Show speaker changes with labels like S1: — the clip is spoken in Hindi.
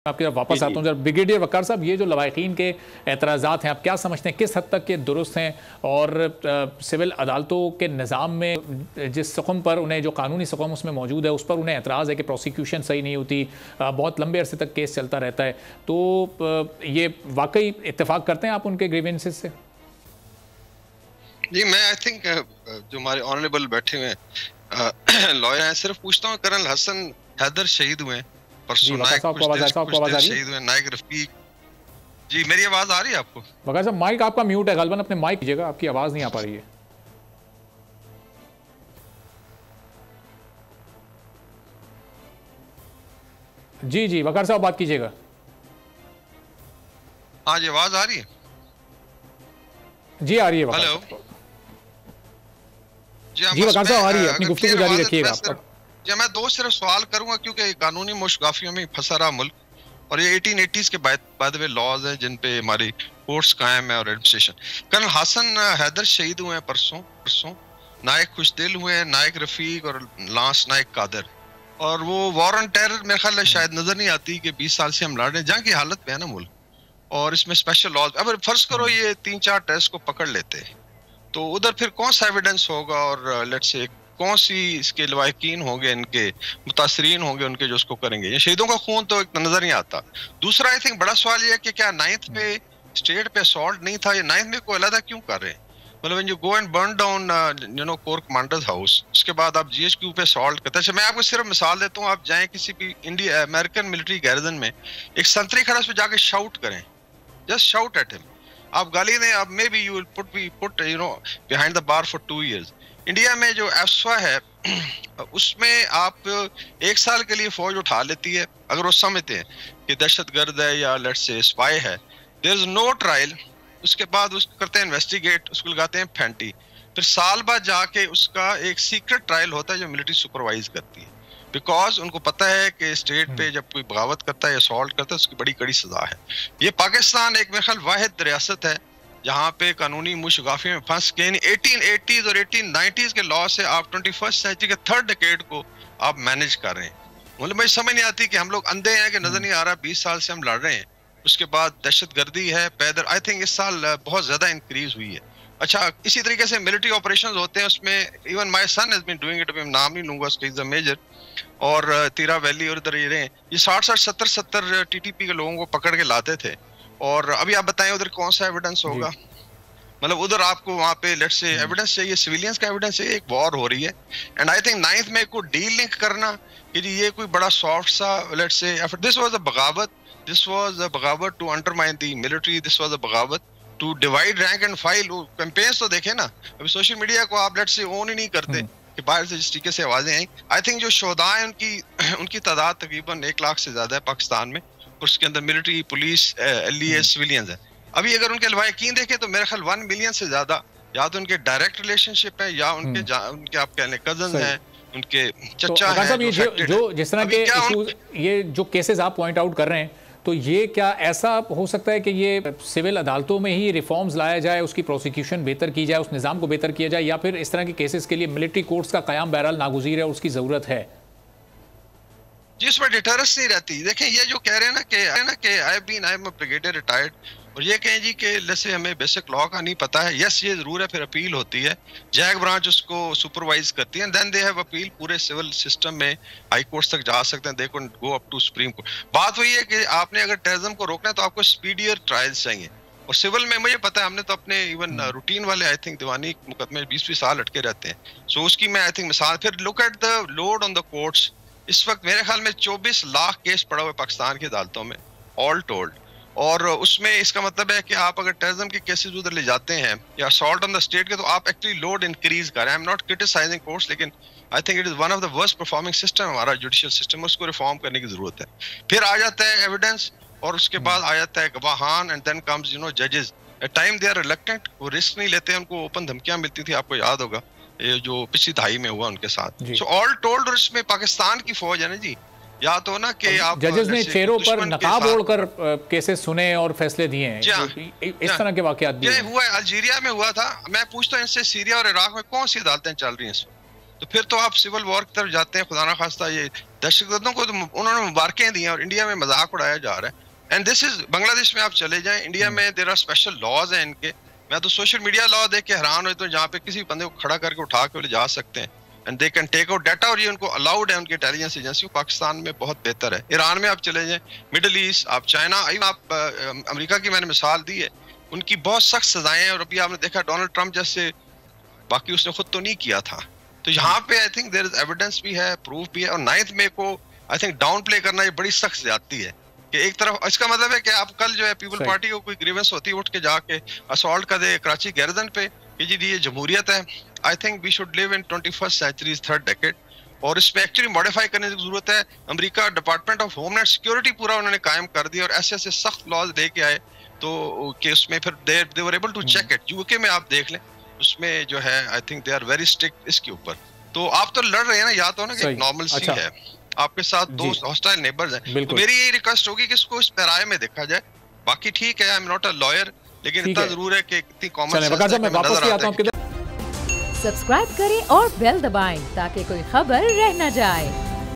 S1: आपकी तरफ वापस आता हूँ जरा। ब्रिगेडियर वकार साहब, ये जो लवाहिकीन के एतराज़ात हैं, आप क्या समझते हैं किस हद तक के दुरुस्त हैं? और सिविल अदालतों के निज़ाम में जिस सुकून पर उन्हें, जो कानूनी सुकून उसमें मौजूद है, उस पर उन्हें एतराज़ है कि प्रोसिक्यूशन सही नहीं होती, बहुत लंबे अरसे तक केस चलता रहता है, तो ये वाकई इत्तेफाक करते हैं आप उनके ग्रीवेंसेस से?
S2: जी, मैं आई थिंक जो हमारे ऑनरेबल बैठे हुए हैं लॉयर हैं, सिर्फ पूछता हूँ, कर्नल हसन हैदर शहीद हुए परसों, नायक शहीद हुए, नायक रफीक। जी, मेरी आवाज आ रही है आपको?
S1: वकार साहब, माइक आपका म्यूट है, गलबन अपने माइक कीजिएगा, आपकी आवाज नहीं आ पा रही है। जी जी, वकार साहब बात कीजिएगा।
S2: हाँ जी, आवाज आ रही है?
S1: जी आ रही है।
S2: हेलो
S1: जी वकार साहब आ रही है, अपनी गुफ्तगू जारी रखिएगा।
S2: जी, मैं दो सिर्फ सवाल करूंगा क्योंकि कानूनी मुश्किलों में फंसा रहा मुल्क, और ये 1880s के बाद वे लॉज हैं जिन पे हमारी कोर्ट्स कायम है और एडमिनिस्ट्रेशन। कर्नल हसन हैदर शहीद हुए हैं परसों, नायक खुशदिल हुए हैं, नायक रफीक और लांस नायक कादर। और वो वॉर ऑन टेरर मेरे ख्याल शायद नजर नहीं आती कि 20 साल से हम लड़ रहे हैं, जंग की हालत में है ना मुल्क, और इसमें स्पेशल लॉज। अब फर्ज करो ये 3-4 टेस्ट को पकड़ लेते हैं, तो उधर फिर कौन सा एविडेंस होगा, और लेट्स से कौन सी इसके लवाहिकीन होंगे, इनके मुतासरीन होंगे उनके जो उसको करेंगे। ये शहीदों का खून तो एक नजर नहीं आता। दूसरा आई थिंक बड़ा सवाल ये है कि क्या 9th पे स्टेट पे असॉल्ट नहीं था, ये 9th में को अलग क्यों कर रहे हैं? मतलब when you go and burn down core commanders house, उसके बाद आप जीएचक्यू पे असॉल्ट करते हैं। मैं आपको सिर्फ मिसाल देता हूँ, आप जाएं किसी भी इंडिया अमेरिकन मिलिट्री गैरिजन में, एक संतरी खड़ा उस पे जाके शाउट करें, जस्ट शाउट एट हिम, आप गाली दें, अब may be you will put behind the bar for 2 years। India में जो एफस्वा है उसमें आप 1 साल के लिए फौज उठा लेती है अगर वो समझते हैं कि दहशतगर्द है या लेट्स से स्पाई है, देयर इज नो ट्रायल। उसके बाद उसको करते हैं इन्वेस्टिगेट, उसको लगाते हैं फैंटी, फिर साल बाद जाके उसका एक सीक्रेट ट्रायल होता है जो मिलिट्री सुपरवाइज करती है, बिकॉज उनको पता है कि स्टेट पे जब कोई बगावत करता है या असॉल्ट करता है उसकी बड़ी कड़ी सजा है। ये पाकिस्तान एक मेरे ख्याल वाहिद रियासत है जहाँ पे कानूनी मुश्किलात में फंस के 1880s और 1890s के लॉ से आप 21st सेंचुरी के 3rd डिकेड को आप मैनेज कर रहे हैं। मतलब मुझे समझ नहीं आती कि हम लोग अंधे हैं कि नजर नहीं आ रहा, 20 साल से हम लड़ रहे हैं। उसके बाद दहशतगर्दी है, पैदल आई थिंक इस साल बहुत ज्यादा इंक्रीज हुई है। अच्छा, इसी तरीके से मिलिट्री ऑपरेशंस होते हैं, उसमें even my son has been doing it, मैं नाम नहीं लूंगा उसका, इज अ मेजर, और तीरा वैली और इधर ये 60-70 टीटीपी के लोगों को पकड़ के लाते थे। और अभी आप बताएं उधर कौन सा एविडेंस होगा? मतलब उधर आपको वहां पे लेट्स से एविडेंस चाहिए, सिविलियंस का एविडेंस चाहिए, एक वॉर हो रही है। एंड आई थिंक 9th में को डील लिंक करना कि जी ये कोई बड़ा सॉफ्ट सा let's say, this was a बगावत to undermine the military, this was a बगावत to divide rank and file. Campaigns तो देखे ना, अभी सोशल मीडिया को आप लेट्स से ओन ही नहीं करते कि बाहर से जिस तरीके से आवाजें आई। आई थिंक जो शोधा है उनकी तादाद तकरीबन 1 लाख से ज्यादा है पाकिस्तान में, उसके अंदर मिलिट्री, पुलिस, एलईएस, सिविलियंस है। अभी अगर उनके लवाहिकीन देखें तो मेरे ख्याल 1 मिलियन से ज्यादा या तो उनके डायरेक्ट रिलेशनशिप है या उनके आप कह लें कजन हैं, उनके चचा हैं।
S1: तो जो जिस तरह के इश्यूज, ये जो केसेस आप पॉइंट आउट कर रहे हैं, तो ये क्या ऐसा हो सकता है कि ये सिविल अदालतों में ही रिफॉर्म्स लाया जाए, उसकी प्रोसिक्यूशन बेहतर की जाए, उस निज़ाम को बेहतर किया जाए, या फिर इस तरह के केसेस के लिए मिलिट्री कोर्ट्स का क़याम बहरहाल नागुज़ीर है, उसकी ज़रूरत है?
S2: जिसमें डिटरेंस नहीं रहती। देखें ये जो कह रहे हैं ना कि I am a brigadier retired, और ये कहें जी कि जैसे हमें बेसिक लॉ का नहीं पता है, यस ये जरूर है, फिर अपील होती है, जैग ब्रांच उसको सुपरवाइज करती है, देन दे हैव अपील पूरे सिविल सिस्टम में, हाई कोर्ट्स तक जा सकते हैं, they can go up to Supreme Court. बात वही है कि आपने अगर टेररिज्म को रोकना है तो आपको स्पीडियर ट्रायल्स चाहिए, और सिविल में मुझे पता है हमने तो अपने इवन रूटीन वाले आई थिंक दीवानी मुकदमे 20-20 साल अटके रहते हैं, सो उसकी मैं आई थिंक मिसाल। फिर look at the load on the courts, इस वक्त मेरे ख्याल में 24 लाख केस पड़ा हुआ है पाकिस्तान की अदालतों में ऑल टोल्ड, और उसमें इसका मतलब है कि आप अगर टेररिज्म के केसेस उधर ले जाते हैं या असॉल्ट ऑन द स्टेट के, तो आप एक्चुअली लोड इंक्रीज कर रहे हैं। I am not criticising courts, लेकिन I think it is one of the worst performing system हमारा जुडिशियल सिस्टम, उसको रिफॉर्म करने की जरूरत है। फिर आ जाता है एविडेंस, और उसके बाद आ जाता है गवाहान, एंड देन कम्स जजेस। At time they are reluctant, वो रिस्क नहीं लेते, उनको ओपन धमकियां मिलती थी, आपको याद होगा ये जो पिछली दहाई में हुआ उनके साथ। सो ऑल टोल्ड, और इसमें पाकिस्तान की फौज है ना जी, या तो ना कि आप
S1: जजेस ने चेहरों पर नकाब ओढ़कर केसेस सुने और फैसले दिए हैं, इस तरह के वाकयात भी
S2: हुआ है। अल्जीरिया में हुआ था। मैं पूछता हूं इनसे, सीरिया और इराक में कौन सी अदालतें चल रही हैं इस वक्त? तो फिर तो आप सिविल वॉर की तरफ जाते हैं। खुदा ना खास्ता ये दहशतगर्दों को तो उन्होंने मुबारकें दी हैं और इंडिया में मजाक उड़ाया जा रहा है। एंड दिस इज बांग्लादेश में आप चले जाएं, इंडिया में देयर आर स्पेशल लॉज हैं इनके। मैं तो सोशल मीडिया लॉ देख के हैरान हुई, तो जहाँ पे किसी बंदे को खड़ा करके उठा के ले जा सकते हैं and they can take out data, और ये उनको अलाउड है उनकी इंटेलिजेंस एजेंसी। पाकिस्तान में बहुत बेहतर है। ईरान में आप चले जाएं, मिडल ईस्ट, आप चाइना, आप अमेरिका की मैंने मिसाल दी है, उनकी बहुत सख्त सजाएं हैं। और अभी आपने देखा डोनाल्ड ट्रंप जैसे, बाकी उसने खुद तो नहीं किया था। तो यहाँ पे I think there is evidence भी है, प्रूफ भी है। और 9 मई को आई थिंक डाउन प्ले करना ये बड़ी सख्त ज्यादती है कि एक तरफ, इसका मतलब है कि आप कल जो है पीपल पार्टी को कोई ग्रीवेंस होती है उठ के जाके असॉल्ट कर दे कराची गैरदन पे कि जी ये जमहूरियत है। I think we should live in 21st centuries third decade, और इसमें एक्चुअली मॉडिफाई करने की जरूरत है। America department of homeland security पूरा उन्होंने कायम कर दिया और ऐसे ऐसे सख्त लॉज लेके आए तो कि उसमें फिर they were able to check it. UK में आप देख लें, उसमें जो है I think they are very strict इसके ऊपर। तो आप तो लड़ रहे हैं ना, या तो ना कि नॉर्मल सी है, आपके साथ दो हॉस्टाइल नेबर्स हैं, तो मेरी यही रिक्वेस्ट होगी कि इसको इस पैराए में देखा जाए। बाकी ठीक है, आई एम नॉट अ लॉयर, लेकिन इतना जरूर है कि इतनी कॉमन सेंस है कि नजर आता है।
S3: सब्सक्राइब करें और बेल दबाएं ताकि कोई खबर रह न जाए।